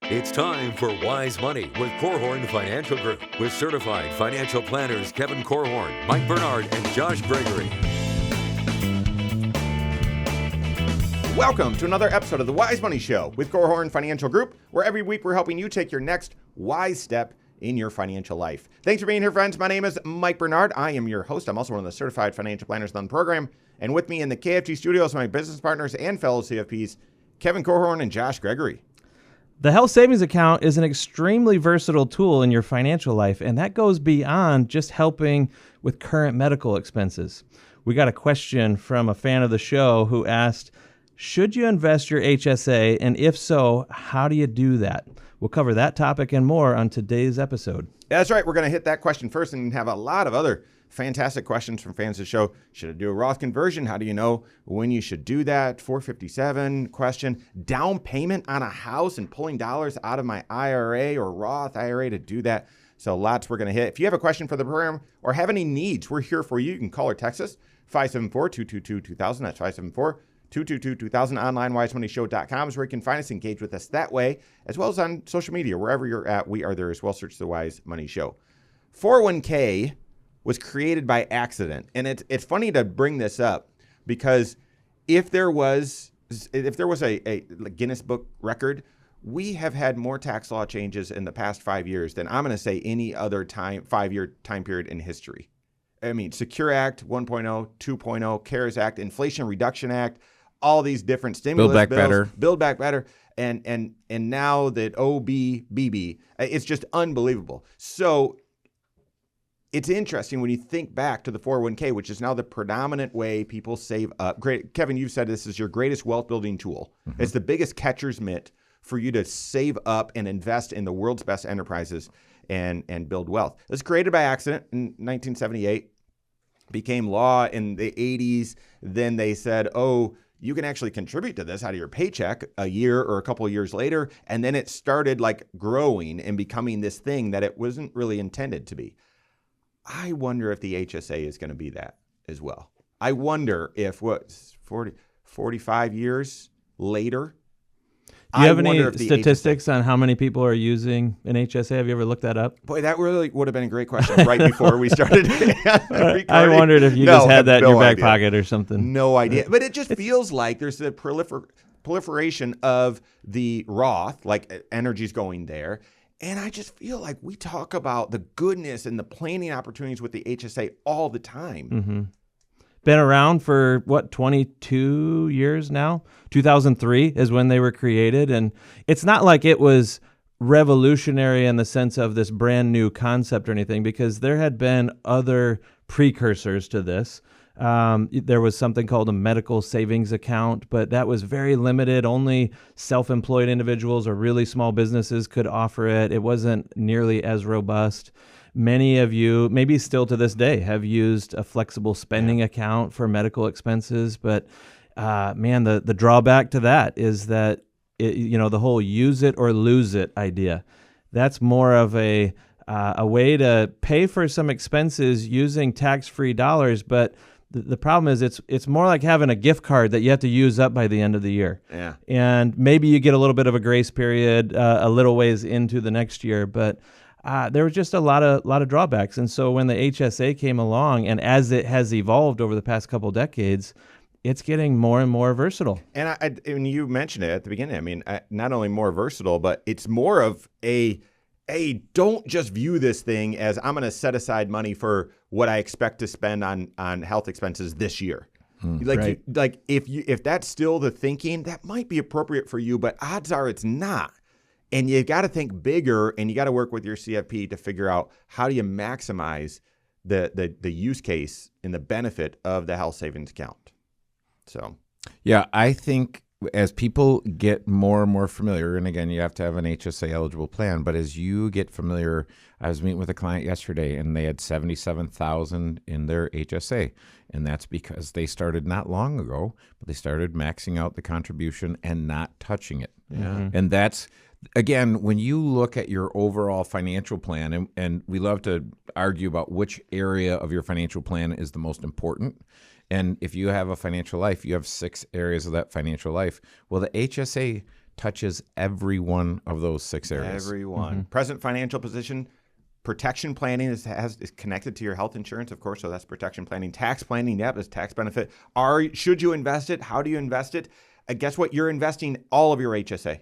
It's time for Wise Money with Korhorn Financial Group with certified financial planners Kevin Korhorn, Mike Bernard, and Josh Gregory. Welcome to another episode of the Wise Money Show with Korhorn Financial Group, where every week we're helping you take your next wise step in your financial life. Thanks for being here, friends. My name is Mike Bernard. I am your host. I'm also one of the certified financial planners on the program. And with me in the KFG studios, my business partners and fellow CFPs, Kevin Korhorn and Josh Gregory. The health savings account is an extremely versatile tool in your financial life, and that goes beyond just helping with current medical expenses. We got a question from a fan of the show who asked, should you invest your HSA, and if so, how do you do that? We'll cover that topic and more on today's episode. That's right. We're going to hit that question first and have a lot of other fantastic questions from fans of the show. Should I do a Roth conversion? How do you know when you should do that? 457 question. Down payment on a house and pulling dollars out of my IRA or Roth IRA to do that. So lots we're going to hit. If you have a question for the program or have any needs, we're here for you. You can call or text us, 574-222-2000. That's 574-222-2000. Online, wisemoneyshow.com is where you can find us, engage with us that way, as well as on social media. Wherever you're at, we are there as well. Search the Wise Money Show. 401k was created by accident. And it's funny to bring this up because if there was a Guinness Book record, we have had more tax law changes in the past 5 years than I'm going to say any other 5-year time period in history. I mean, Secure Act 1.0, 2.0, CARES Act, Inflation Reduction Act, all these different stimulus bills, Build Back Better, and now that OBBB, it's just unbelievable. So it's interesting when you think back to the 401k, which is now the predominant way people save up. Great, Kevin, you've said this is your greatest wealth building tool. Mm-hmm. It's the biggest catcher's mitt for you to save up and invest in the world's best enterprises and build wealth. It was created by accident in 1978, became law in the 80s. Then they said, oh, you can actually contribute to this out of your paycheck a year or a couple of years later. And then it started like growing and becoming this thing that it wasn't really intended to be. I wonder if the HSA is going to be that as well. I wonder if 45 years later. Do you have any statistics on how many people are using an HSA? Have you ever looked that up? Boy, that really would have been a great question right before we started recording. I wondered if you just had that in your back pocket or something. No idea. But it just feels like there's a proliferation of the Roth, like energy's going there. And I just feel like we talk about the goodness and the planning opportunities with the HSA all the time. Mm-hmm. Been around for, 22 years now? 2003 is when they were created. And it's not like it was revolutionary in the sense of this brand new concept or anything, because there had been other precursors to this. There was something called a medical savings account, but that was very limited. Only self-employed individuals or really small businesses could offer it. It wasn't nearly as robust. Many of you, maybe still to this day, have used a flexible spending account for medical expenses. But the drawback to that is that the whole use it or lose it idea. That's more of a way to pay for some expenses using tax-free dollars, but the problem is it's more like having a gift card that you have to use up by the end of the year. Yeah. And maybe you get a little bit of a grace period a little ways into the next year, but there was just a lot of drawbacks. And so when the HSA came along, and as it has evolved over the past couple decades, it's getting more and more versatile. And and you mentioned it at the beginning. I mean, not only more versatile, but it's more of don't just view this thing as I'm going to set aside money for what I expect to spend on health expenses this year. Right. If that's still the thinking, that might be appropriate for you, but odds are it's not. And you got to think bigger, and you got to work with your CFP to figure out how do you maximize the use case and the benefit of the health savings account. So, yeah, I think as people get more and more familiar, and again, you have to have an HSA eligible plan, but as you get familiar, I was meeting with a client yesterday and they had $77,000 in their HSA. And that's because they started not long ago, but they started maxing out the contribution and not touching it. Yeah. And that's, again, when you look at your overall financial plan, and we love to argue about which area of your financial plan is the most important. And if you have a financial life, you have 6 areas of that financial life. Well, the HSA touches every one of those 6 areas. Everyone. Present financial position. Protection planning is connected to your health insurance, of course, so that's protection planning. Tax planning, yep, is tax benefit. Should you invest it? How do you invest it? Guess what? You're investing all of your HSA,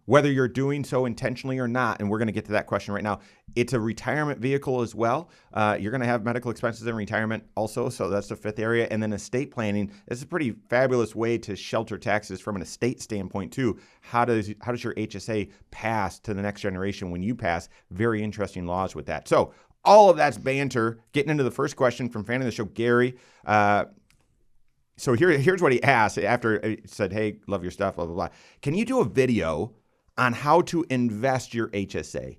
whether you're doing so intentionally or not, and we're going to get to that question right now. It's a retirement vehicle as well. You're going to have medical expenses in retirement also, so that's the 5th area. And then estate planning is a pretty fabulous way to shelter taxes from an estate standpoint too. How does your HSA pass to the next generation when you pass? Very interesting laws with that. So all of that's banter. Getting into the first question from fan of the show, Gary. So here's what he asked after he said, hey, love your stuff, blah, blah, blah. Can you do a video on how to invest your HSA?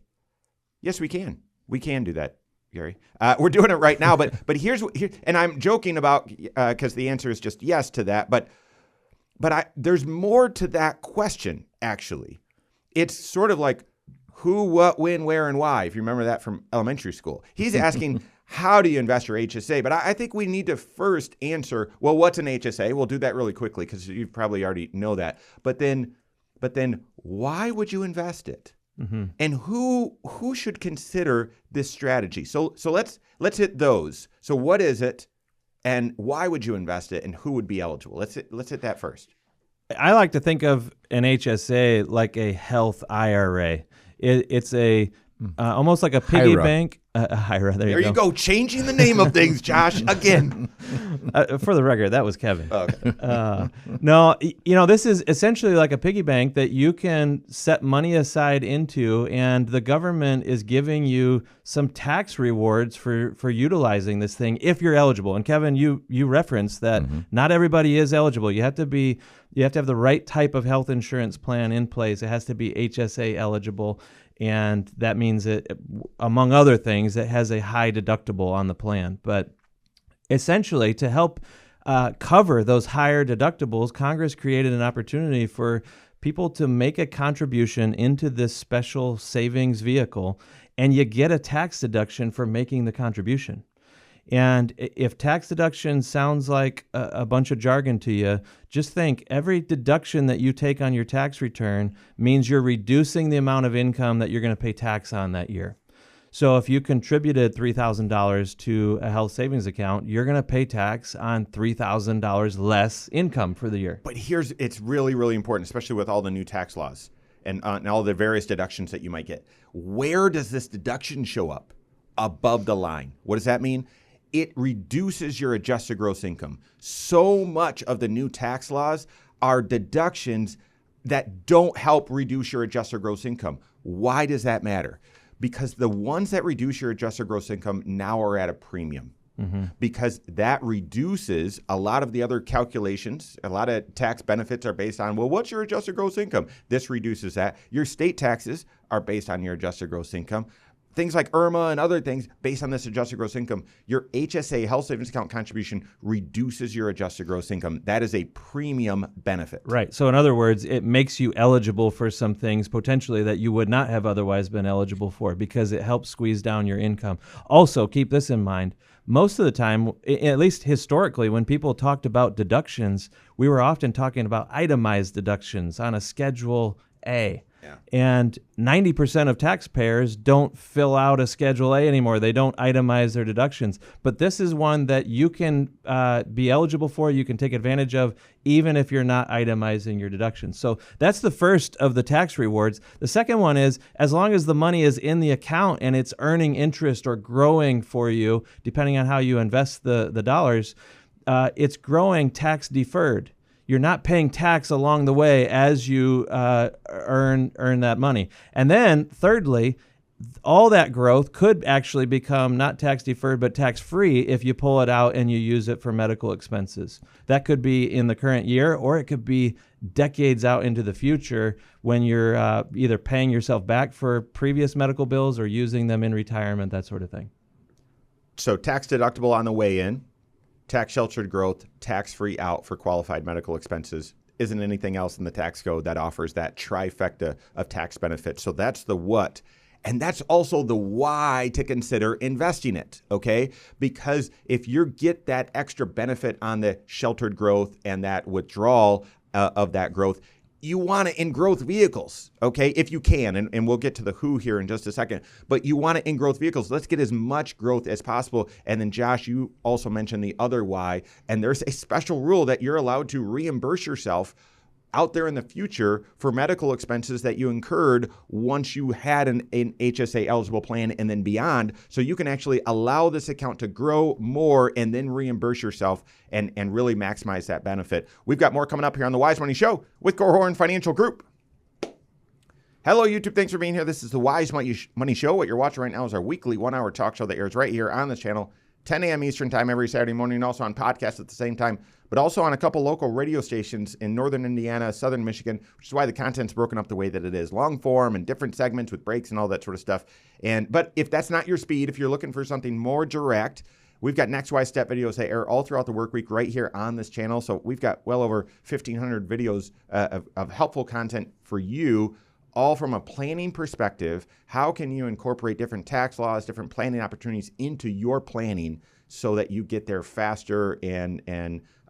Yes, we can. We can do that, Gary. We're doing it right now, but and I'm joking about because the answer is just yes to that, but there's more to that question, actually. It's sort of like who, what, when, where, and why, if you remember that from elementary school. He's asking, how do you invest your HSA? But I think we need to first answer, well, what's an HSA? We'll do that really quickly because you probably already know that. But then why would you invest it? And who should consider this strategy? So let's hit those. So what is it, and why would you invest it, and who would be eligible? Let's hit that first. I like to think of an HSA like a health IRA. It's a almost like a piggy bank. HIRA, there you go. Changing the name of things, Josh, again. For the record, that was Kevin. Okay. No, this is essentially like a piggy bank that you can set money aside into, and the government is giving you some tax rewards for utilizing this thing if you're eligible. And Kevin, you referenced that not everybody is eligible. You have to have the right type of health insurance plan in place. It has to be HSA eligible. And that means that, among other things, it has a high deductible on the plan. But essentially, to help cover those higher deductibles, Congress created an opportunity for people to make a contribution into this special savings vehicle, and you get a tax deduction for making the contribution. And if tax deduction sounds like a bunch of jargon to you, just think every deduction that you take on your tax return means you're reducing the amount of income that you're going to pay tax on that year. So if you contributed $3,000 to a health savings account, you're going to pay tax on $3,000 less income for the year. But it's really, really important, especially with all the new tax laws and all the various deductions that you might get. Where does this deduction show up? Above the line. What does that mean? It reduces your adjusted gross income. So much of the new tax laws are deductions that don't help reduce your adjusted gross income. Why does that matter? Because the ones that reduce your adjusted gross income now are at a premium. Because that reduces a lot of the other calculations. A lot of tax benefits are based on, well, what's your adjusted gross income? This reduces that. Your state taxes are based on your adjusted gross income. Things like IRMA and other things based on this adjusted gross income. Your HSA, health savings account contribution, reduces your adjusted gross income. That is a premium benefit. Right. So in other words, it makes you eligible for some things potentially that you would not have otherwise been eligible for because it helps squeeze down your income. Also, keep this in mind. Most of the time, at least historically, when people talked about deductions, we were often talking about itemized deductions on a Schedule A. Yeah. And 90% of taxpayers don't fill out a Schedule A anymore. They don't itemize their deductions. But this is one that you can be eligible for, you can take advantage of, even if you're not itemizing your deductions. So that's the first of the tax rewards. The second one is, as long as the money is in the account and it's earning interest or growing for you, depending on how you invest the dollars, it's growing tax deferred. You're not paying tax along the way as you earn that money. And then thirdly, all that growth could actually become not tax deferred, but tax free if you pull it out and you use it for medical expenses. That could be in the current year, or it could be decades out into the future when you're either paying yourself back for previous medical bills or using them in retirement, that sort of thing. So tax deductible on the way in. Tax sheltered growth, tax-free out for qualified medical expenses. Isn't anything else in the tax code that offers that trifecta of tax benefits. So that's the what. And that's also the why to consider investing it, okay? Because if you get that extra benefit on the sheltered growth and that withdrawal of that growth, you want it in growth vehicles, okay, if you can, and we'll get to the who here in just a second, but you want it in growth vehicles. Let's get as much growth as possible. And then, Josh, you also mentioned the other why, and there's a special rule that you're allowed to reimburse yourself out there in the future for medical expenses that you incurred once you had an HSA eligible plan and then beyond. So you can actually allow this account to grow more and then reimburse yourself and really maximize that benefit. We've got more coming up here on the Wise Money Show with Korhorn Financial Group. Hello, YouTube. Thanks for being here. This is the Wise Money Show. What you're watching right now is our weekly 1-hour talk show that airs right here on this channel, 10 a.m. Eastern time every Saturday morning, and also on podcast at the same time, but also on a couple local radio stations in northern Indiana, southern Michigan, which is why the content's broken up the way that it is, long form and different segments with breaks and all that sort of stuff. But if that's not your speed, if you're looking for something more direct, we've got Next Wise Step videos that air all throughout the work week right here on this channel. So we've got well over 1,500 videos of helpful content for you, all from a planning perspective. How can you incorporate different tax laws, different planning opportunities into your planning so that you get there faster and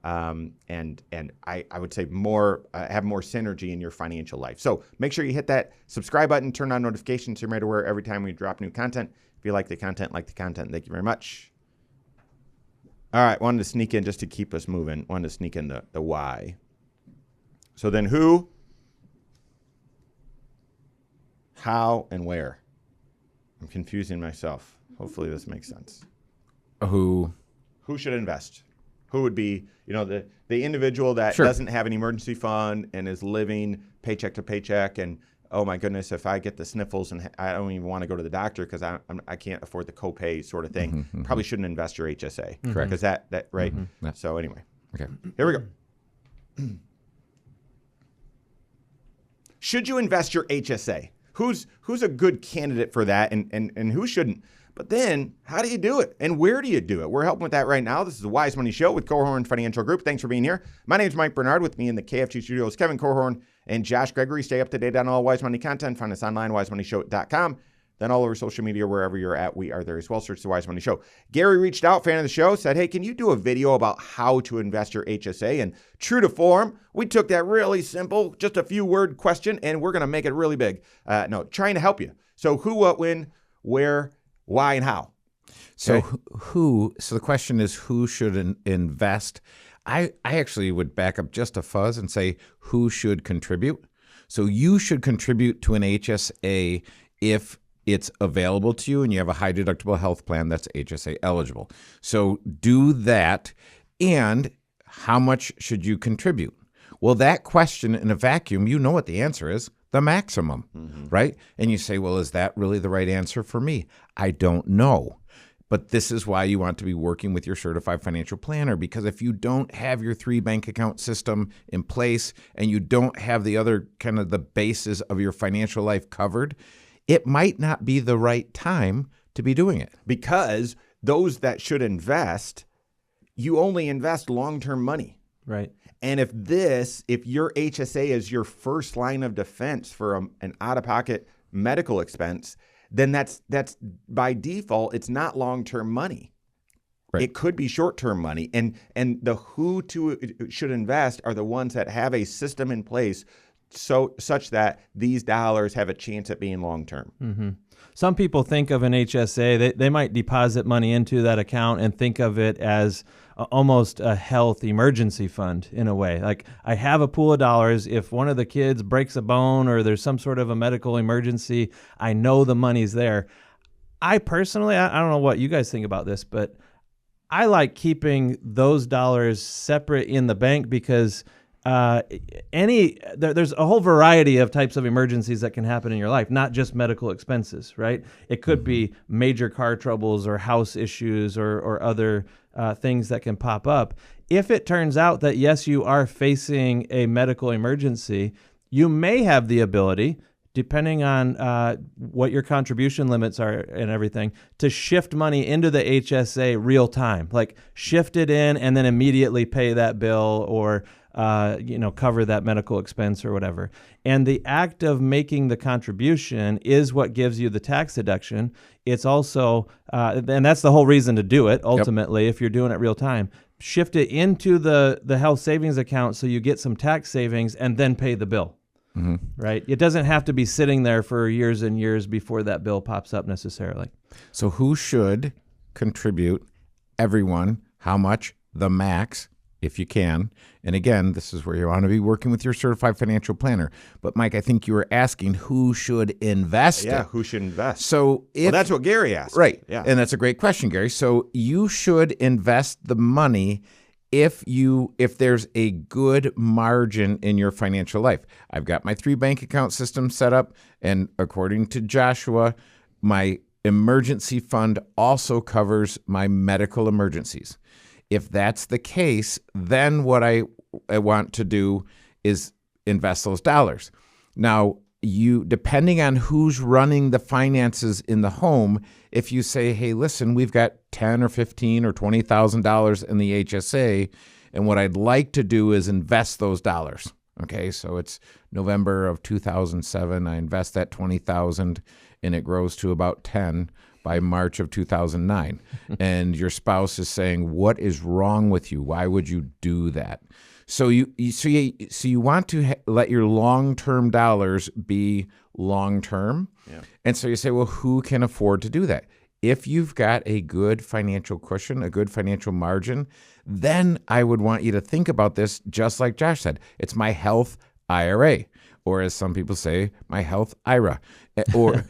I would say more have more synergy in your financial life. So make sure you hit that subscribe button, turn on notifications so you're made aware every time we drop new content. If you like the content, thank you very much. All right, wanted to sneak in just to keep us moving. Wanted to sneak in the why. So then who, how, and where? I'm confusing myself. Hopefully this makes sense. Who should invest? Who would be, the individual that Sure. doesn't have an emergency fund and is living paycheck to paycheck, and oh my goodness, if I get the sniffles and I don't even want to go to the doctor because I can't afford the copay sort of thing, probably shouldn't invest your HSA. Correct. Because that right? Yeah. So anyway, Okay. here we go. Should you invest your HSA? Who's a good candidate for that, and who shouldn't? But then, how do you do it? And where do you do it? We're helping with that right now. This is the Wise Money Show with Korhorn Financial Group. Thanks for being here. My name is Mike Bernard. With me in the KFG studios, Kevin Korhorn and Josh Gregory. Stay up to date on all Wise Money content. Find us online, wisemoneyshow.com. Then all over social media, wherever you're at, we are there as well. Search the Wise Money Show. Gary reached out, fan of the show, said, hey, can you do a video about how to invest your HSA? And true to form, we took that really simple, just a few word question, and we're going to make it really big. Trying to help you. So who, what, when, where, why, and how? So so the question is who should invest? I actually would back up just a fuzz and say who should contribute. So you should contribute to an HSA if it's available to you and you have a high deductible health plan that's HSA eligible. So do that. And how much should you contribute? Well, that question in a vacuum, you know what the answer is. The maximum, right? And you say, well, is that really the right answer for me? I don't know. But this is why you want to be working with your certified financial planner, because if you don't have your 3 bank account system in place and you don't have the other kind of the bases of your financial life covered, it might not be the right time to be doing it. Because those that should invest, you only invest long-term money. Right. And if your HSA is your first line of defense for an out-of-pocket medical expense, then that's by default, it's not long-term money. Right. It could be short-term money. And the who should invest are the ones that have a system in place such that these dollars have a chance at being long-term. Mm-hmm. Some people think of an HSA, they might deposit money into that account and think of it as almost a health emergency fund in a way. Like, I have a pool of dollars. If one of the kids breaks a bone or there's some sort of a medical emergency, I know the money's there. I personally, I don't know what you guys think about this, but I like keeping those dollars separate in the bank because there's a whole variety of types of emergencies that can happen in your life, not just medical expenses, right? It could be major car troubles or house issues or other things that can pop up. If it turns out that, yes, you are facing a medical emergency, you may have the ability, depending on what your contribution limits are and everything, to shift money into the HSA real time, like shift it in and then immediately pay that bill or cover that medical expense or whatever. And the act of making the contribution is what gives you the tax deduction. It's also, and that's the whole reason to do it, ultimately, if you're doing it real time. Shift it into the health savings account so you get some tax savings and then pay the bill. right? It doesn't have to be sitting there for years and years before that bill pops up necessarily. So who should contribute? Everyone. How much? The max, if you can. And again, this is where you want to be working with your certified financial planner. But Mike, I think you were asking who should invest Yeah, it. who should invest? So Well, that's what Gary asked. right. Yeah. And that's a great question, Gary. So you should invest the money if there's a good margin in your financial life. I've got my 3 bank account system set up, and according to Joshua, my emergency fund also covers my medical emergencies. If that's the case, then what I want to do is invest those dollars. Now, depending on who's running the finances in the home, if you say, hey, listen, we've got $10 or $15 or $20,000 in the HSA, and what I'd like to do is invest those dollars. Okay, so it's November of 2007. I invest that $20,000, and it grows to about 10 by March of 2009. And your spouse is saying, what is wrong with you? Why would you do that? So you want to let your long-term dollars be long-term. Yeah. And so you say, well, who can afford to do that? If you've got a good financial cushion, a good financial margin, then I would want you to think about this just like Josh said. It's my health IRA, or as some people say, my health IRA, or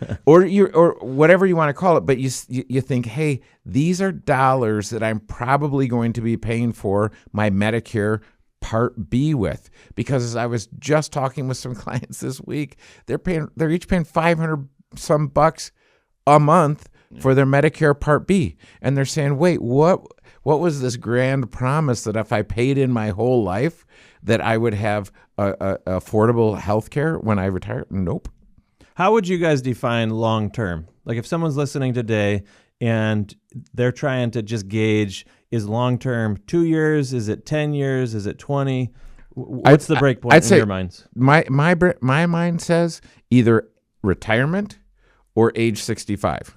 whatever you want to call it. But you think, hey, these are dollars that I'm probably going to be paying for my Medicare Part B with, because as I was just talking with some clients this week, they're each paying 500 some bucks a month for their Medicare Part B, and they're saying, wait, what was this grand promise that if I paid in my whole life that I would have affordable health care when I retire? Nope. How would you guys define long term? Like if someone's listening today and they're trying to just gauge, is long term 2 years? Is it 10 years? Is it 20? What's the break point in your minds? My mind says either retirement or age 65.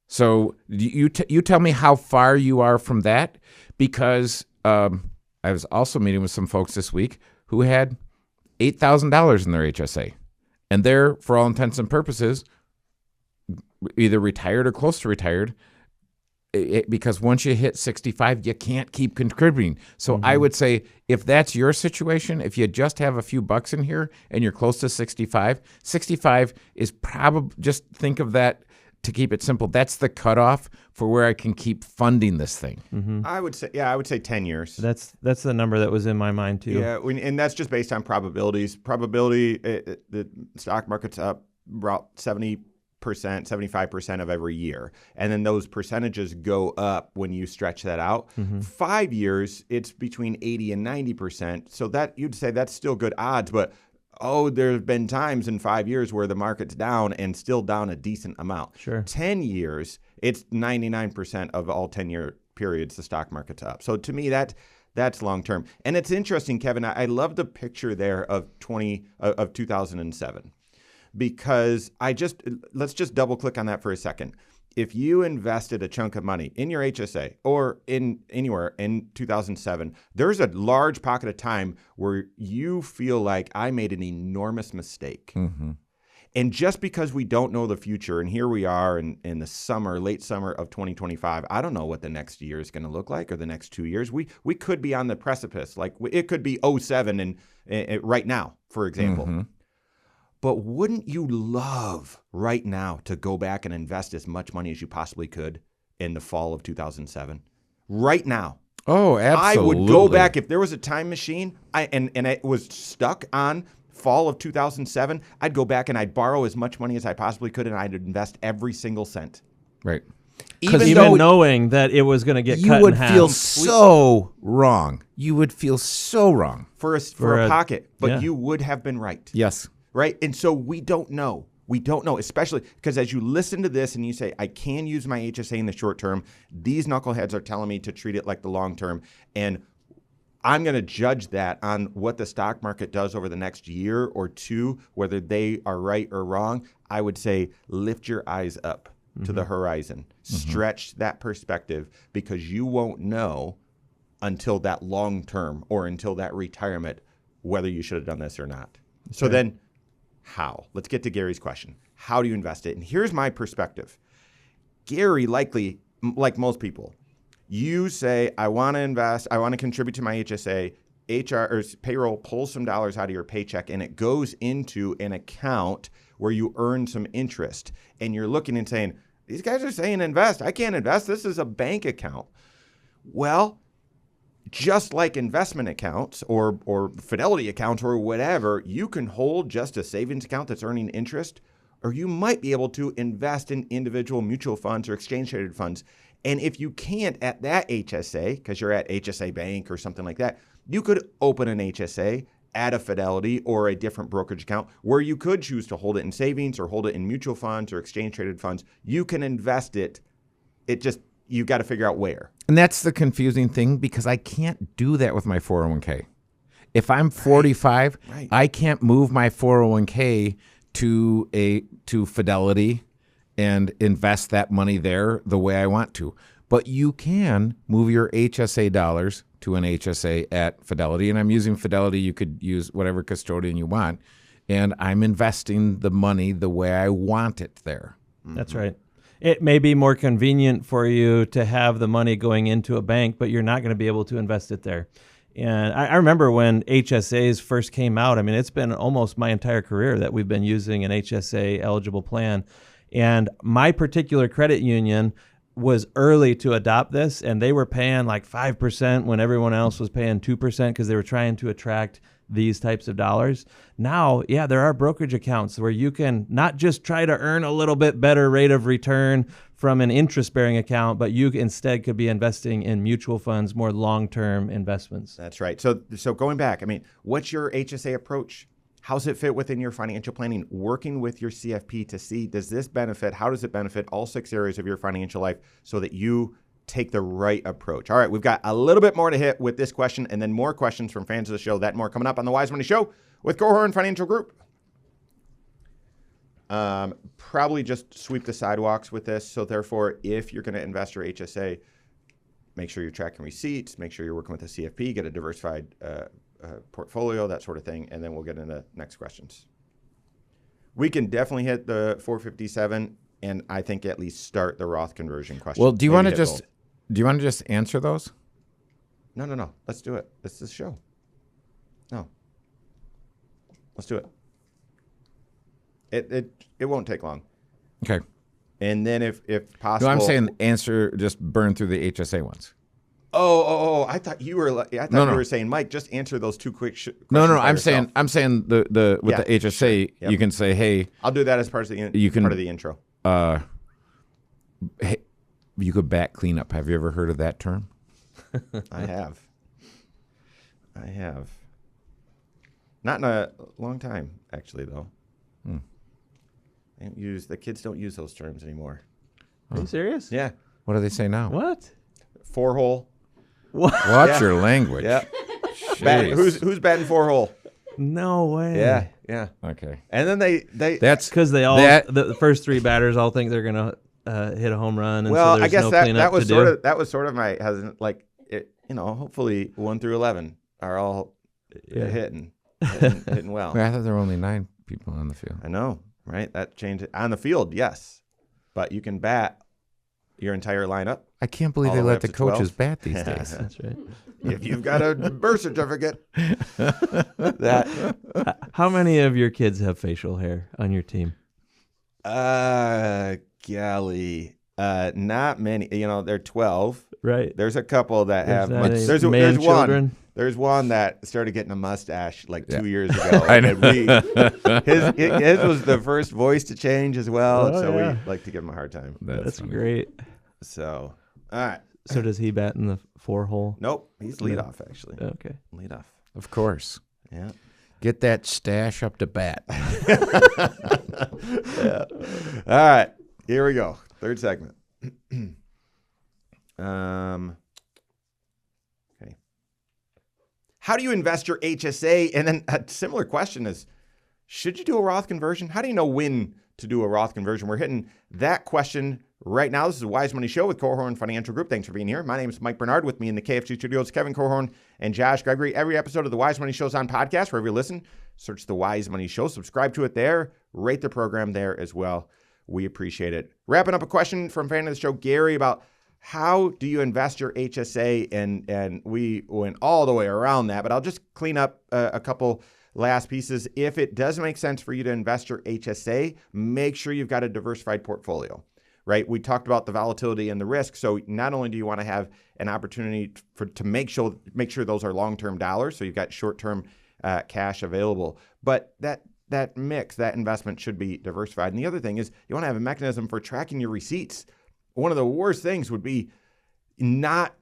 So you tell me how far you are from that, because I was also meeting with some folks this week who had $8,000 in their HSA, and they're, for all intents and purposes, either retired or close to retired, because once you hit 65, you can't keep contributing. So I would say if that's your situation, if you just have a few bucks in here and you're close to 65 is probably, just think of that, to keep it simple, that's the cutoff for where I can keep funding this thing. I would say 10 years. That's the number that was in my mind too. Yeah, and that's just based on probabilities. The stock market's up about 70%, 75% of every year. And then those percentages go up when you stretch that out. 5 years, it's between 80 and 90%. So that you'd say that's still good odds, but there's been times in 5 years where the market's down and still down a decent amount. Sure. 10 years, it's 99% of all 10-year periods the stock market's up. So to me, that's long term. And it's interesting, Kevin, I love the picture there of 2007. Because let's just double click on that for a second. If you invested a chunk of money in your HSA or in anywhere in 2007, there's a large pocket of time where you feel like I made an enormous mistake. And just because we don't know the future, and here we are in the late summer of 2025, I don't know what the next year is going to look like, or the next 2 years. We could be on the precipice. Like it could be 07 and right now, for example. But wouldn't you love right now to go back and invest as much money as you possibly could in the fall of 2007? Right now. Oh, absolutely. I would go back if there was a time machine and it was stuck on fall of 2007, I'd go back and I'd borrow as much money as I possibly could, and I'd invest every single cent. Right. Even knowing that it was going to get cut in half. You would feel so wrong. You would feel so wrong. For a pocket, but yeah. you would have been right. Yes. Right? And so we don't know. We don't know, especially because as you listen to this and you say, I can use my HSA in the short term, these knuckleheads are telling me to treat it like the long term. And I'm going to judge that on what the stock market does over the next year or two, whether they are right or wrong. I would say lift your eyes up to the horizon. Stretch that perspective, because you won't know until that long term or until that retirement whether you should have done this or not. So then how? Let's get to Gary's question. How do you invest it? And here's my perspective. Gary, likely, like most people, you say, I want to invest, I want to contribute to my HSA. HR or payroll pulls some dollars out of your paycheck and it goes into an account where you earn some interest. And you're looking and saying, these guys are saying invest. I can't invest. This is a bank account. Well, just like investment accounts or Fidelity accounts or whatever, you can hold just a savings account that's earning interest, or you might be able to invest in individual mutual funds or exchange-traded funds. And if you can't at that HSA, because you're at HSA Bank or something like that, you could open an HSA at a Fidelity or a different brokerage account where you could choose to hold it in savings or hold it in mutual funds or exchange-traded funds. You can invest it. You got to figure out where. And that's the confusing thing, because I can't do that with my 401k. If I'm 45, Right. I can't move my 401k to Fidelity and invest that money there the way I want to. But you can move your HSA dollars to an HSA at Fidelity. And I'm using Fidelity. You could use whatever custodian you want. And I'm investing the money the way I want it there. That's right. It may be more convenient for you to have the money going into a bank, but you're not going to be able to invest it there. And I remember when HSAs first came out, I mean, it's been almost my entire career that we've been using an HSA eligible plan. And my particular credit union was early to adopt this, and they were paying like 5% when everyone else was paying 2% because they were trying to attract these types of dollars. Now, yeah, there are brokerage accounts where you can not just try to earn a little bit better rate of return from an interest-bearing account, but you instead could be investing in mutual funds, more long-term investments. That's right. So going back, I mean, what's your HSA approach? How's it fit within your financial planning? Working with your CFP to see, does this benefit, how does it benefit all 6 areas of your financial life so that you take the right approach? All right, we've got a little bit more to hit with this question and then more questions from fans of the show. That and more coming up on the Wise Money Show with Korhorn Financial Group. Probably just sweep the sidewalks with this. So therefore, if you're going to invest your HSA, make sure you're tracking receipts, make sure you're working with a CFP, get a diversified portfolio, that sort of thing, and then we'll get into next questions. We can definitely hit the 457, and I think at least start the Roth conversion question. Well, do you Maybe want to hit just both. answer those? No. Let's do it. This is the show. No. Let's do it. It won't take long. Okay. And then if possible. No, I'm saying answer, just burn through the HSA ones. Oh! I thought you were. You were saying, Mike, just answer those two quick. No. By I'm yourself. saying the with Yeah, the HSA, sure. Yep. you can say, hey, I'll do that as part of the part of the intro. Hey, you could back cleanup. Have you ever heard of that term? I have. Not in a long time, actually, though. The kids don't use those terms anymore. Are you serious? Yeah. What do they say now? What? 4-hole. What? Watch your language. Yeah. Jeez. Who's batting 4-hole? No way. Yeah. Okay. And then they That's Because they all That- the first three batters all think they're gonna hit a home run, and well, so there's I guess no that cleanup was to sort do. of my hopefully 1 through 11 are all hitting well. I thought there were only 9 people on the field. I know, right? That changed it on the field, yes, but you can bat your entire lineup. I can't believe All they the way let up the to coaches 12. bat these days. That's right. If you've got a birth certificate, that How many of your kids have facial hair on your team? golly, not many. They're 12. Right. There's a couple that have. that Much, any there's man one. children? There's one that started getting a mustache like Yeah. 2 years ago. I know. And his was the first voice to change as well, Oh, so yeah. we like to give him a hard time. That's funny. great. So, all right. So does he bat in the 4-hole? Nope, he's leadoff actually. Okay. Leadoff. Of course. Yeah. Get that stash up to bat. Yeah. All right. Here we go. Third segment. Okay. How do you invest your HSA? And then a similar question is, should you do a Roth conversion? How do you know when to do a Roth conversion? We're hitting that question right now. This is a Wise Money Show with Korhorn Financial Group. Thanks for being here. My name is Mike Bernard. With me in the KFC studios, Kevin Korhorn and Josh Gregory. Every episode of the Wise Money Show is on podcast. Wherever you listen, search the Wise Money Show. Subscribe to it there. Rate the program there as well. We appreciate it. Wrapping up a question from fan of the show, Gary, about how do you invest your HSA? And we went all the way around that, but I'll just clean up a couple last pieces. If it does make sense for you to invest your HSA, make sure you've got a diversified portfolio, right? We talked about the volatility and the risk. So not only do you want to have an opportunity to make sure those are long-term dollars, so you've got short-term cash available, but that mix, that investment should be diversified. And the other thing is you want to have a mechanism for tracking your receipts. One of the worst things would be not,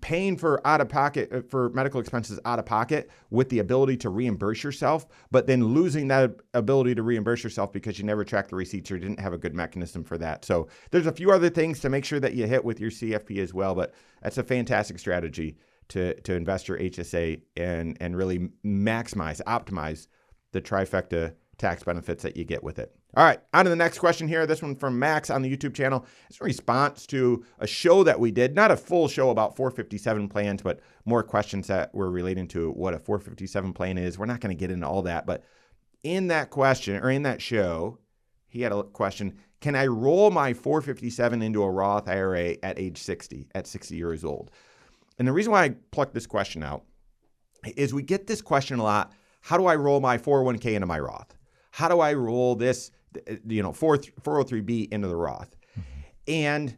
paying for out-of-pocket, for medical expenses out of pocket with the ability to reimburse yourself, but then losing that ability to reimburse yourself because you never tracked the receipts or didn't have a good mechanism for that. So there's a few other things to make sure that you hit with your CFP as well, but that's a fantastic strategy to invest your HSA and really optimize the trifecta tax benefits that you get with it. All right, on to the next question here. This one from Max on the YouTube channel. It's a response to a show that we did, not a full show about 457 plans, but more questions that were relating to what a 457 plan is. We're not going to get into all that, but in that question, or in that show, he had a question, can I roll my 457 into a Roth IRA at age 60, at 60 years old? And the reason why I plucked this question out is we get this question a lot. How do I roll my 401k into my Roth? How do I roll this, 403B into the Roth? Mm-hmm. And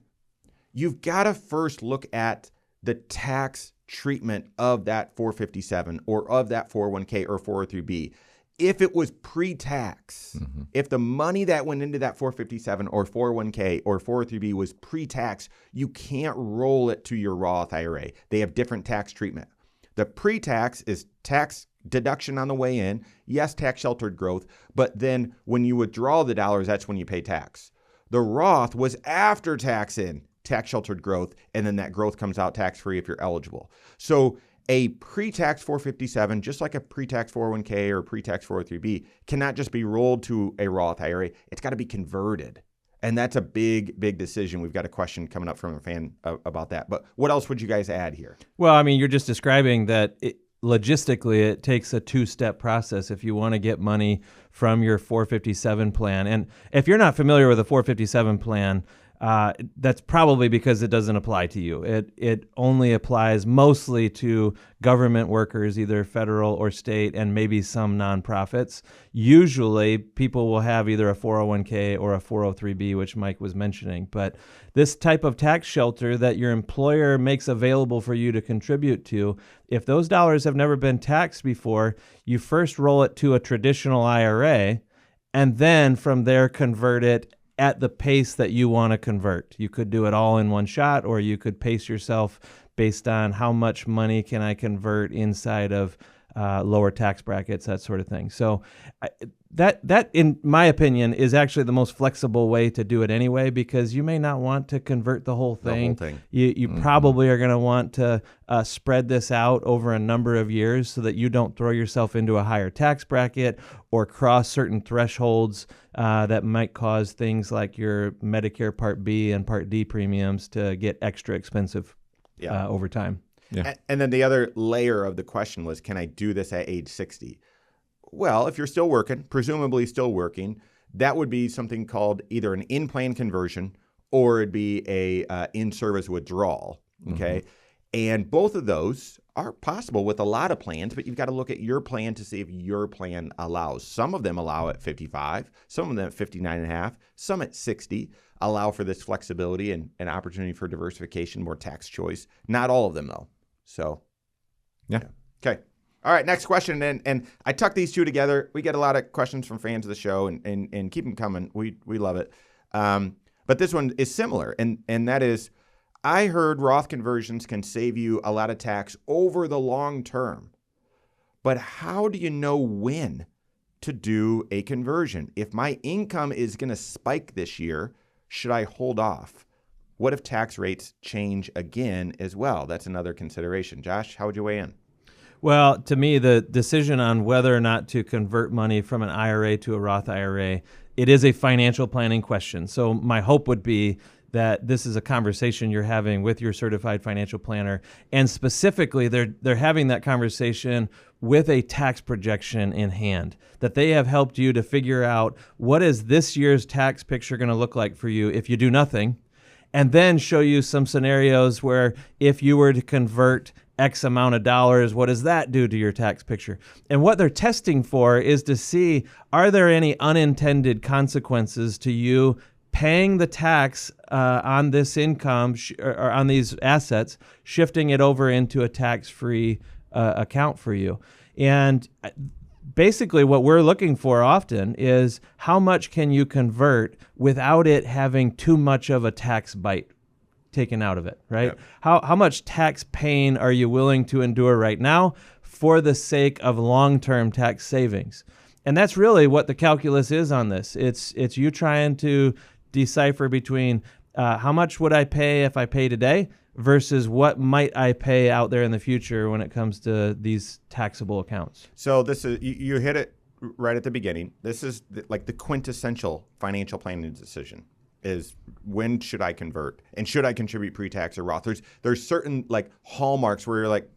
you've got to first look at the tax treatment of that 457 or of that 401k or 403B. If it was pre-tax, mm-hmm. if the money that went into that 457 or 401k or 403B was pre-tax, you can't roll it to your Roth IRA. They have different tax treatment. The pre-tax is tax deduction on the way in. Yes, tax sheltered growth, but then when you withdraw the dollars, that's when you pay tax. The Roth was after tax in, tax sheltered growth, and then that growth comes out tax free if you're eligible. So a pre-tax 457, just like a pre-tax 401k or pre-tax 403b, cannot just be rolled to a Roth IRA. It's got to be converted. And that's a big, big decision. We've got a question coming up from a fan about that. But what else would you guys add here? Well, I mean, you're just describing that logistically, it takes a two-step process if you want to get money from your 457 plan. And if you're not familiar with a 457 plan, that's probably because it doesn't apply to you. It only applies mostly to government workers, either federal or state, and maybe some nonprofits. Usually, people will have either a 401k or a 403b, which Mike was mentioning. But this type of tax shelter that your employer makes available for you to contribute to, if those dollars have never been taxed before, you first roll it to a traditional IRA, and then from there convert it at the pace that you want to convert. You could do it all in one shot, or you could pace yourself based on how much money can I convert inside of lower tax brackets, that sort of thing. So that, in my opinion, is actually the most flexible way to do it anyway, because you may not want to convert the whole thing. You mm-hmm. probably are going to want to spread this out over a number of years so that you don't throw yourself into a higher tax bracket or cross certain thresholds that might cause things like your Medicare Part B and Part D premiums to get extra expensive over time. Yeah. And then the other layer of the question was, can I do this at age 60? Well, if you're still working, presumably still working, that would be something called either an in-plan conversion or it'd be a in-service withdrawal, okay? Mm-hmm. And both of those are possible with a lot of plans, but you've got to look at your plan to see if your plan allows. Some of them allow at 55, some of them at 59 and a half, some at 60 allow for this flexibility and an opportunity for diversification, more tax choice. Not all of them, though. So, yeah. Okay. All right, next question. And I tucked these two together. We get a lot of questions from fans of the show, and keep them coming. We love it. But this one is similar, and that is, I heard Roth conversions can save you a lot of tax over the long term. But how do you know when to do a conversion? If my income is going to spike this year, should I hold off? What if tax rates change again as well? That's another consideration. Josh, how would you weigh in? Well, to me, the decision on whether or not to convert money from an IRA to a Roth IRA it is a financial planning question. So my hope would be that this is a conversation you're having with your certified financial planner, and specifically they're having that conversation with a tax projection in hand, that they have helped you to figure out what is this year's tax picture going to look like for you if you do nothing, and then show you some scenarios where if you were to convert X amount of dollars, what does that do to your tax picture? And what they're testing for is to see, are there any unintended consequences to you paying the tax on this income or on these assets, shifting it over into a tax-free account for you. And basically what we're looking for often is how much can you convert without it having too much of a tax bite taken out of it, right? Yep. How much tax pain are you willing to endure right now for the sake of long-term tax savings? And that's really what the calculus is on this. It's you trying to decipher between how much would I pay if I pay today versus what might I pay out there in the future when it comes to these taxable accounts. So this is, you hit it right at the beginning. This is like the quintessential financial planning decision is when should I convert and should I contribute pre-tax or Roth? There's certain like hallmarks where you're like,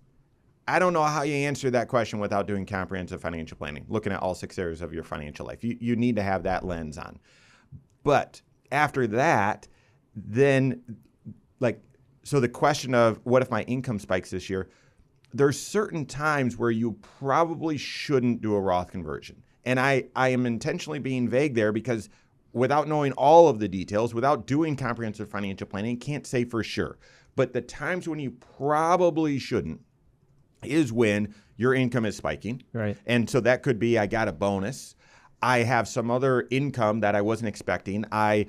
I don't know how you answer that question without doing comprehensive financial planning, looking at all 6 areas of your financial life. You need to have that lens on. But after that, then so the question of what if my income spikes this year, there's certain times where you probably shouldn't do a Roth conversion. And I am intentionally being vague there because without knowing all of the details, without doing comprehensive financial planning, can't say for sure. But the times when you probably shouldn't is when your income is spiking. Right. And so that could be I got a bonus. I have some other income that I wasn't expecting. I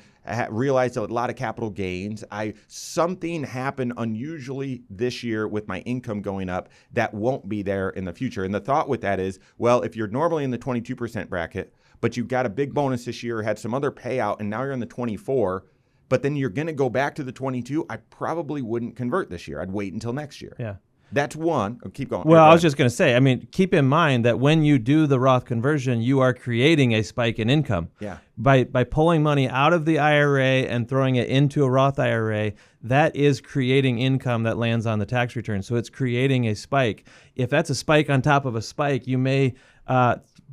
realized a lot of capital gains. Something happened unusually this year with my income going up that won't be there in the future. And the thought with that is, well, if you're normally in the 22% bracket, but you got a big bonus this year, had some other payout, and now you're in the 24, but then you're going to go back to the 22, I probably wouldn't convert this year. I'd wait until next year. Yeah. That's one. Oh, keep going. Well, I was just going to say, I mean, keep in mind that when you do the Roth conversion, you are creating a spike in income. Yeah. By pulling money out of the IRA and throwing it into a Roth IRA, that is creating income that lands on the tax return. So it's creating a spike. If that's a spike on top of a spike, you may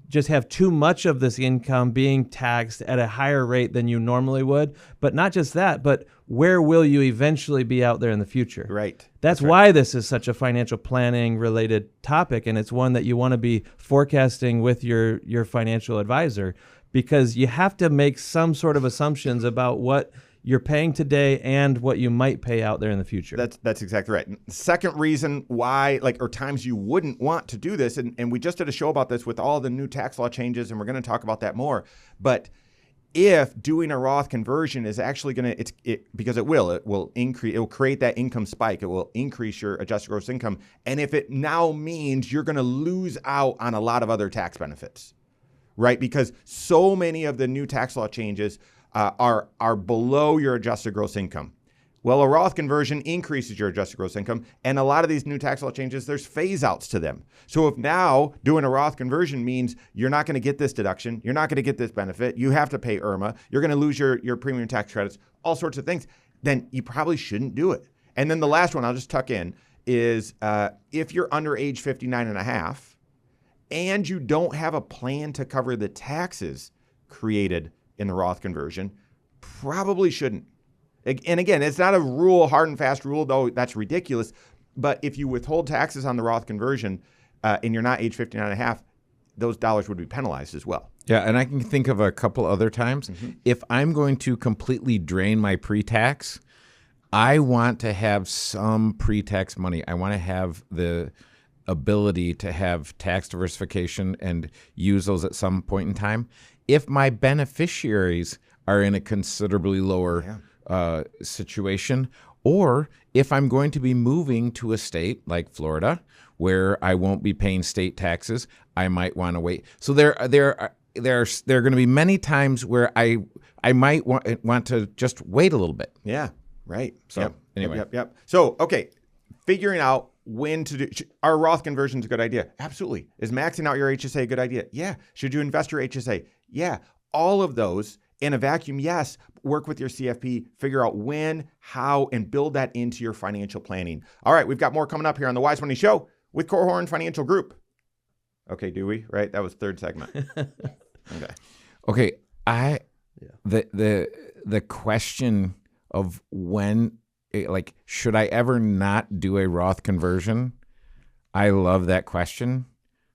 just have too much of this income being taxed at a higher rate than you normally would. But not just that, but where will you eventually be out there in the future? Right. That's why this is such a financial planning related topic, and it's one that you want to be forecasting with your financial advisor, because you have to make some sort of assumptions about what you're paying today and what you might pay out there in the future. That's exactly right. Second reason why, or times you wouldn't want to do this, and we just did a show about this with all the new tax law changes, and we're going to talk about that more. But if doing a Roth conversion is actually going to, because it will increase, it will create that income spike. It will increase your adjusted gross income. And if it now means you're going to lose out on a lot of other tax benefits, right? Because so many of the new tax law changes are below your adjusted gross income. Well, a Roth conversion increases your adjusted gross income, and a lot of these new tax law changes, there's phase outs to them. So if now doing a Roth conversion means you're not going to get this deduction, you're not going to get this benefit, you have to pay IRMA, you're going to lose your premium tax credits, all sorts of things, then you probably shouldn't do it. And then the last one I'll just tuck in is if you're under age 59 and a half and you don't have a plan to cover the taxes created in the Roth conversion, probably shouldn't. And again, it's not a rule, hard and fast rule, though that's ridiculous. But if you withhold taxes on the Roth conversion and you're not age 59 and a half, those dollars would be penalized as well. Yeah, and I can think of a couple other times. Mm-hmm. If I'm going to completely drain my pre-tax, I want to have some pre-tax money. I want to have the ability to have tax diversification and use those at some point in time. If my beneficiaries are in a considerably lower situation, or if I'm going to be moving to a state like Florida where I won't be paying state taxes, I might want to wait. So there are going to be many times where I might want to just wait a little bit. Yeah, right. So anyway. Yep. So, okay, figuring out when to do, are Roth conversions a good idea? Absolutely. Is maxing out your HSA a good idea? Yeah. Should you invest your HSA? Yeah. all of those in a vacuum, yes. Work with your CFP, figure out when, how, and build that into your financial planning. All right, we've got more coming up here on the Wise Money Show with Korhorn Financial Group. Okay, do we? Right? That was third segment. Okay. The question of when, like, should I ever not do a Roth conversion? I love that question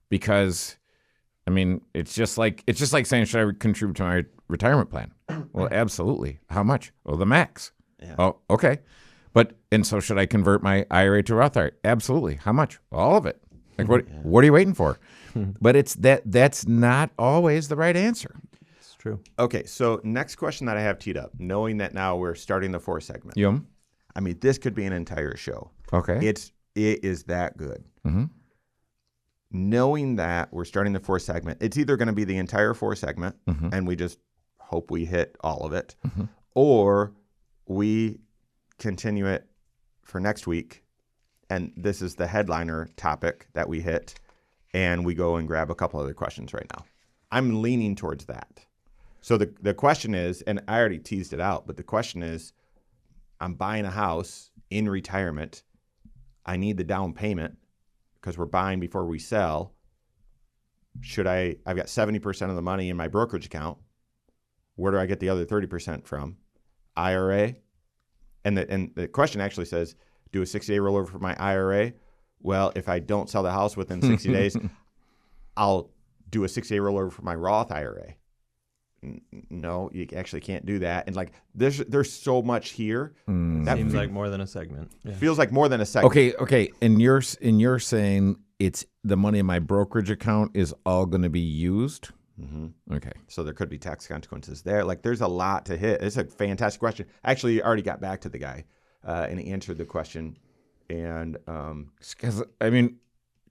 because, I mean, it's just like saying, should I contribute to my retirement plan? Well, absolutely. How much? Well, the max. Yeah. Oh, okay. And so should I convert my IRA to Roth IRA? Absolutely. How much? All of it. Like, what are you waiting for? But that's not always the right answer. It's true. Okay, so next question that I have teed up, knowing that now we're starting the fourth segment. Yum. I mean, this could be an entire show. Okay. It is that good. Mm-hmm. Knowing that we're starting the fourth segment, it's either going to be the entire fourth segment, and we just hope we hit all of it, or we continue it for next week, and this is the headliner topic that we hit, and we go and grab a couple other questions right now. I'm leaning towards that. So the question is, and I already teased it out, but the question is, I'm buying a house in retirement. I need the down payment because we're buying before we sell. I've got 70% of the money in my brokerage account. Where do I get the other 30% from? IRA? And the question actually says, do a 60-day rollover for my IRA? Well, if I don't sell the house within 60 days, I'll do a 60-day rollover for my Roth IRA. No, you actually can't do that. And like, there's so much here. That seems like more than a segment. Yeah. Feels like more than a segment. Okay. And you're saying it's the money in my brokerage account is all going to be used? Mm-hmm. Okay. So there could be tax consequences there. Like, there's a lot to hit. It's a fantastic question. Actually, I already got back to the guy and he answered the question. And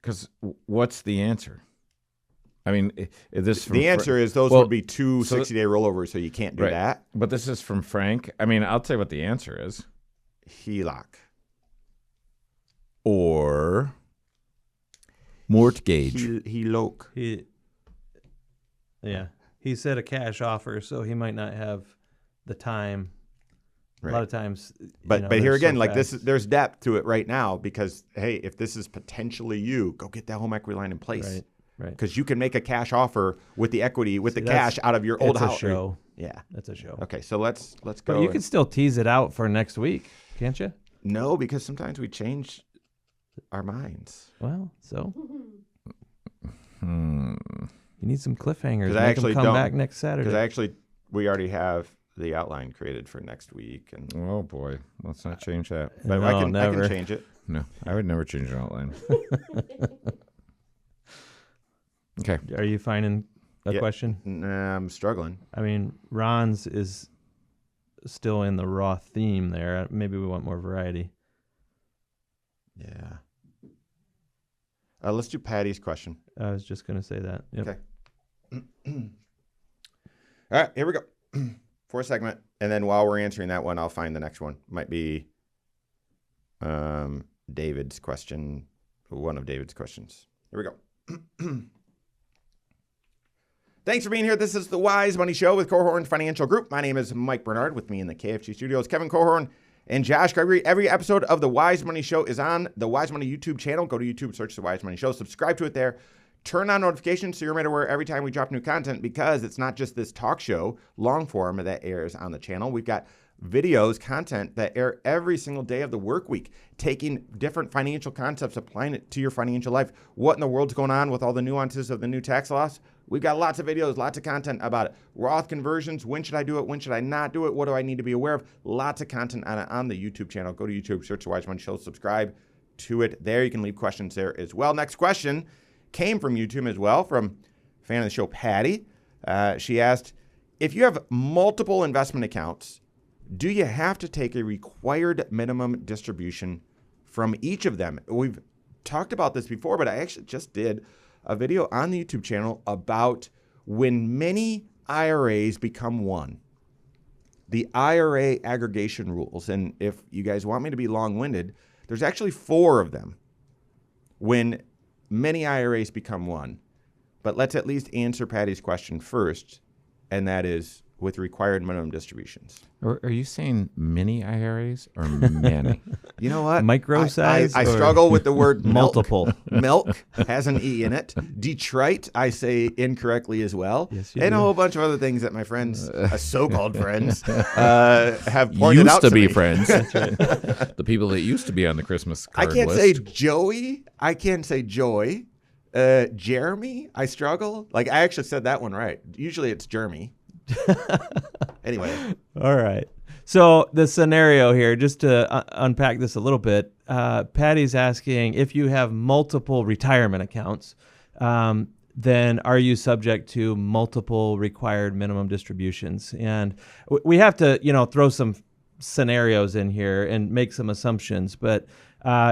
because what's the answer? I mean, the answer is those would be two 60-day rollovers, so you can't do that. But this is from Frank. I mean, I'll tell you what the answer is. HELOC. Or mortgage. HELOC. Yeah. He said a cash offer, so he might not have the time. Right. A lot of times. But here again, like there's depth to it right now because, hey, if this is potentially you, go get that home equity line in place. Right. Because you can make a cash offer with the equity, with the cash out of your old house. That's a show. Yeah. That's a show. Okay, so let's go. But you can still tease it out for next week, can't you? No, because sometimes we change our minds. Well, so. You need some cliffhangers. Make them come back next Saturday. Because we already have the outline created for next week. And oh, boy. Let's not change that. But no, I can change it. No, I would never change an outline. Okay. Are you finding a question? Nah, I'm struggling. I mean, Ron's is still in the Roth theme there. Maybe we want more variety. Yeah. Let's do Patty's question. I was just going to say that. Yep. Okay. All right, here we go. Fourth segment. And then while we're answering that one, I'll find the next one. Might be David's question, one of David's questions. Here we go. Thanks for being here. This is the Wise Money Show with Korhorn Financial Group. My name is Mike Bernard. With me in the KFG studios, Kevin Korhorn and Josh Gregory. Every episode of the Wise Money Show is on the Wise Money YouTube channel. Go to YouTube, search the Wise Money Show, subscribe to it there. Turn on notifications so you're made aware every time we drop new content, because it's not just this talk show, long form, that airs on the channel. We've got videos, content that air every single day of the work week, taking different financial concepts, applying it to your financial life. What in the world's going on with all the nuances of the new tax laws? We've got lots of videos, lots of content about it. Roth conversions, when should I do it? When should I not do it? What do I need to be aware of? Lots of content on the YouTube channel. Go to YouTube, search the Wise Money Show, subscribe to it there. You can leave questions there as well. Next question came from YouTube as well, from a fan of the show, Patty. She asked, if you have multiple investment accounts, do you have to take a required minimum distribution from each of them? We've talked about this before, but I actually just did a video on the YouTube channel about when many IRAs become one. The IRA aggregation rules. And if you guys want me to be long-winded, there's actually 4 of them when many IRAs become one. But let's at least answer Patty's question first. and that is with required minimum distributions. Or are you saying mini IRAs or many? You know what? Micro size I or struggle with the word milk. multiple? Milk has an E in it. Detroit, I say incorrectly as well. Yes, you and a do. whole bunch of other things that my friends, so-called friends, have pointed out Used to to be me. friends. The people that used to be on the Christmas I card can't list. say Joey. I can't say Joy. Jeremy, I struggle. Like, I actually said that one right. Usually it's Jeremy. Anyway. All right. So the scenario here, just to unpack this a little bit, Patty's asking if you have multiple retirement accounts, then are you subject to multiple required minimum distributions? And we have to, throw some scenarios in here and make some assumptions. But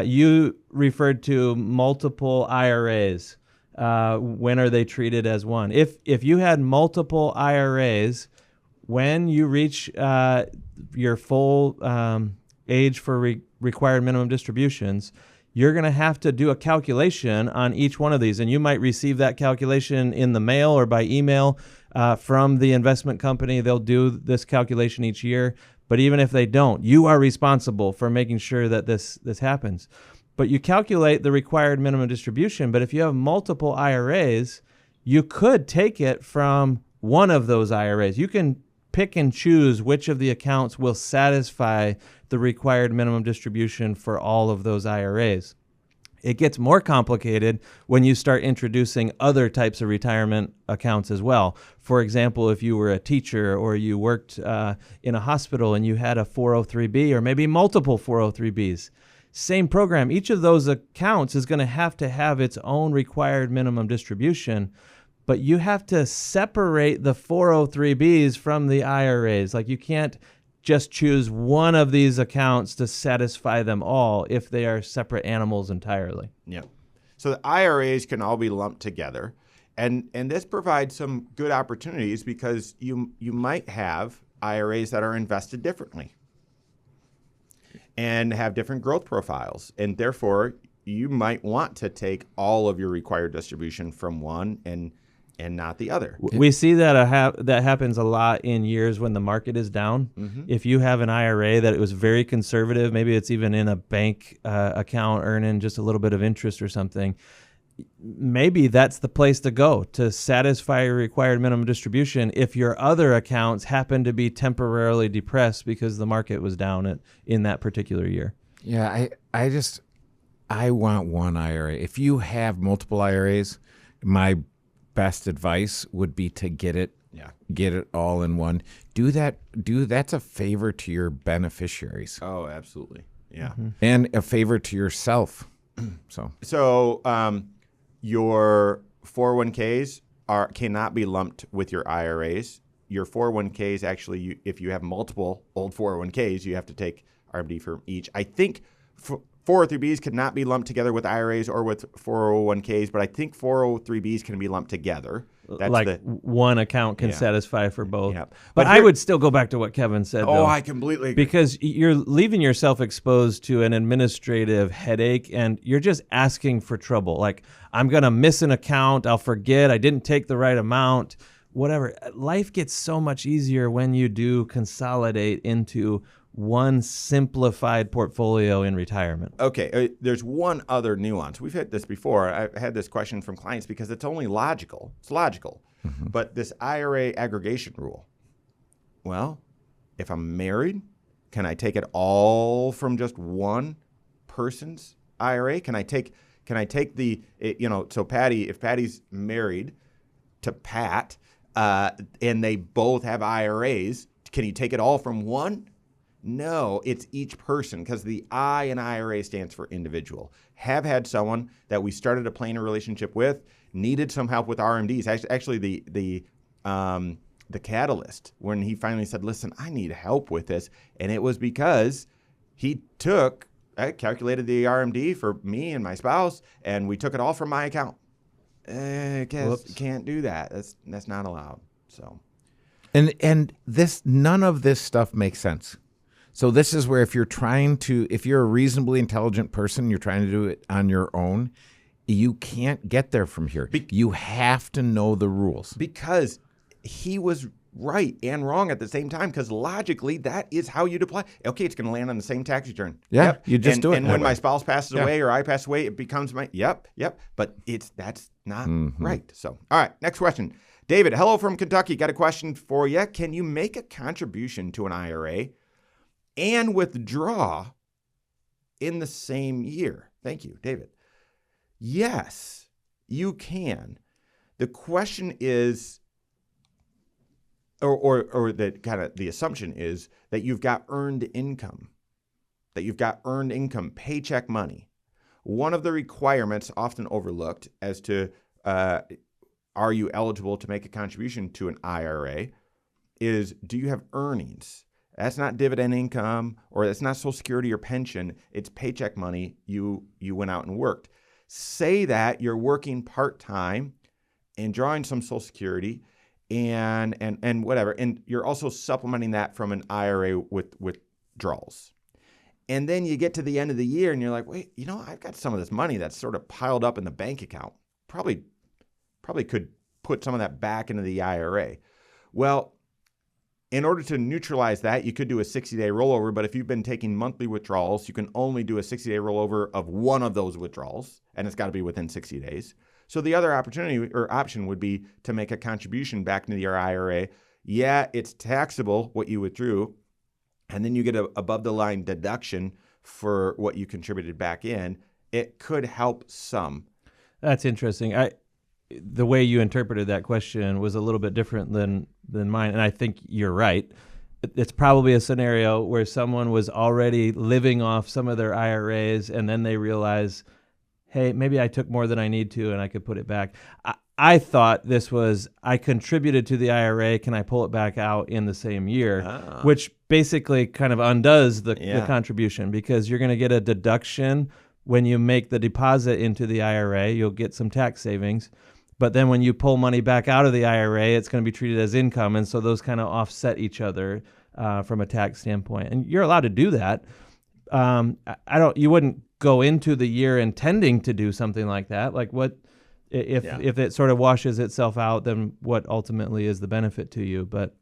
you referred to multiple IRAs. When are they treated as one? If you had multiple IRAs, when you reach your full age for required minimum distributions, you're going to have to do a calculation on each one of these. And you might receive that calculation in the mail or by email from the investment company. They'll do this calculation each year. But even if they don't, you are responsible for making sure that this happens. But you calculate the required minimum distribution. But if you have multiple IRAs, you could take it from one of those IRAs. You can pick and choose which of the accounts will satisfy the required minimum distribution for all of those IRAs. It gets more complicated when you start introducing other types of retirement accounts as well. For example, if you were a teacher or you worked in a hospital and you had a 403B or maybe multiple 403Bs, same program. Each of those accounts is going to have its own required minimum distribution, but you have to separate the 403Bs from the IRAs. Like, you can't just choose one of these accounts to satisfy them all if they are separate animals entirely. Yeah. So the IRAs can all be lumped together. And this provides some good opportunities because you might have IRAs that are invested differently and have different growth profiles. And therefore, you might want to take all of your required distribution from one and not the other. We see that that happens a lot in years when the market is down. Mm-hmm. If you have an IRA that it was very conservative, maybe it's even in a bank account earning just a little bit of interest or something, maybe that's the place to go to satisfy your required minimum distribution if your other accounts happen to be temporarily depressed because the market was down in that particular year. Yeah, I want one IRA. If you have multiple IRAs, my best advice would be to get it all in one. That's a favor to your beneficiaries. Oh, absolutely. Yeah. Mm-hmm. And a favor to yourself. So your 401ks cannot be lumped with your IRAs. Your 401ks actually, if you have multiple old 401ks, you have to take RMD for each. I think 403Bs cannot be lumped together with IRAs or with 401ks, but I think 403Bs can be lumped together. That's one account can satisfy for both. Yeah. But I would still go back to what Kevin said, though. I completely agree. Because you're leaving yourself exposed to an administrative headache, and you're just asking for trouble. Like, I'm going to miss an account, I'll forget, I didn't take the right amount, whatever. Life gets so much easier when you do consolidate into one simplified portfolio in retirement. Okay, there's one other nuance. We've had this before. I've had this question from clients because it's only logical. It's logical. Mm-hmm. But this IRA aggregation rule, well, if I'm married, can I take it all from just one person's IRA? Can I take so Patty, if Patty's married to Pat and they both have IRAs, can you take it all from one? No, it's each person because the I in IRA stands for individual. Have had someone that we started a planner relationship with, needed some help with RMDs. Actually, the catalyst when he finally said, "Listen, I need help with this," and it was because he calculated the RMD for me and my spouse, and we took it all from my account. Can't do that. That's not allowed. So, and none of this stuff makes sense. So this is where if you're a reasonably intelligent person, you're trying to do it on your own, you can't get there from here. You have to know the rules. Because he was right and wrong at the same time, because logically that is how you'd apply. Okay, it's going to land on the same tax return. Yeah, you just do it And that when way. my spouse passes away or I pass away, it becomes my yep. But that's not right. So, all right, next question. David, hello from Kentucky. Got a question for you. Can you make a contribution to an IRA and withdraw in the same year? Thank you, David. Yes, you can. The question is, or that kind of the assumption is that you've got earned income, paycheck money. One of the requirements often overlooked as to are you eligible to make a contribution to an IRA is, do you have earnings? That's not dividend income, or that's not Social Security or pension. It's paycheck money you went out and worked. Say that you're working part-time and drawing some Social Security and whatever, and you're also supplementing that from an IRA with withdrawals. And then you get to the end of the year and you're like, wait, I've got some of this money that's sort of piled up in the bank account. Probably could put some of that back into the IRA. Well, in order to neutralize that, you could do a 60-day rollover, but if you've been taking monthly withdrawals, you can only do a 60-day rollover of one of those withdrawals, and it's got to be within 60 days. So the other opportunity or option would be to make a contribution back into your IRA. Yeah, it's taxable what you withdrew, and then you get a above-the-line deduction for what you contributed back in. It could help some. That's interesting. The way you interpreted that question was a little bit different than mine, and I think you're right. It's probably a scenario where someone was already living off some of their IRAs, and then they realize, hey, maybe I took more than I need to, and I could put it back. I thought this was, I contributed to the IRA, can I pull it back out in the same year? Which basically kind of undoes the contribution, because you're going to get a deduction when you make the deposit into the IRA. You'll get some tax savings. But then when you pull money back out of the IRA, it's going to be treated as income. And so those kind of offset each other from a tax standpoint. And you're allowed to do that. You wouldn't go into the year intending to do something like that. Like what, if it sort of washes itself out, then what ultimately is the benefit to you? But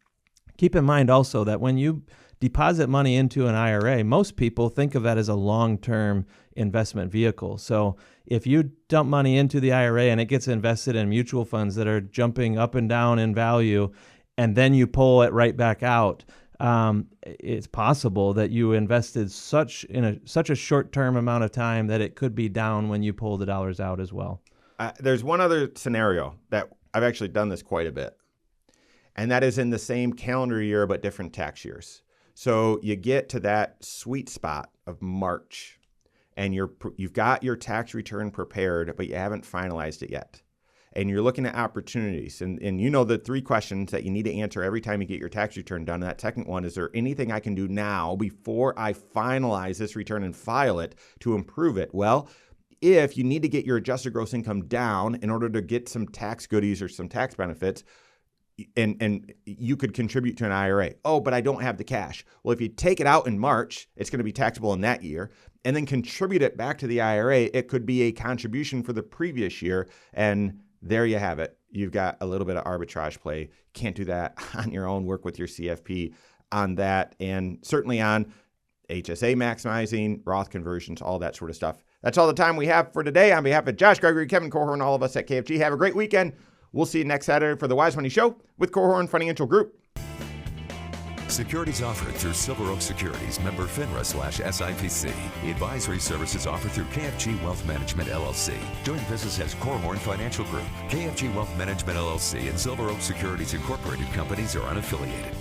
keep in mind also that when you deposit money into an IRA, most people think of that as a long-term investment vehicle. So if you dump money into the IRA and it gets invested in mutual funds that are jumping up and down in value, and then you pull it right back out, it's possible that you invested such a short-term amount of time that it could be down when you pull the dollars out as well. There's one other scenario that I've actually done this quite a bit, and that is in the same calendar year but different tax years. So you get to that sweet spot of March, and you've got your tax return prepared, but you haven't finalized it yet. And you're looking at opportunities. And the 3 questions that you need to answer every time you get your tax return done. And that second one, is there anything I can do now before I finalize this return and file it to improve it? Well, if you need to get your adjusted gross income down in order to get some tax goodies or some tax benefits, and you could contribute to an IRA. Oh, but I don't have the cash. Well, if you take it out in March, it's going to be taxable in that year, and then contribute it back to the IRA, it could be a contribution for the previous year, and there you have it. You've got a little bit of arbitrage play. Can't do that on your own. Work with your CFP on that, and certainly on HSA maximizing, Roth conversions, all that sort of stuff. That's all the time we have for today. On behalf of Josh Gregory, Kevin Korhorn, all of us at KFG, have a great weekend. We'll see you next Saturday for the Wise Money Show with Korhorn Financial Group. Securities offered through Silver Oak Securities, member FINRA/SIPC. Advisory services offered through KFG Wealth Management, LLC. Doing business as Korhorn Financial Group. KFG Wealth Management, LLC and Silver Oak Securities Incorporated companies are unaffiliated.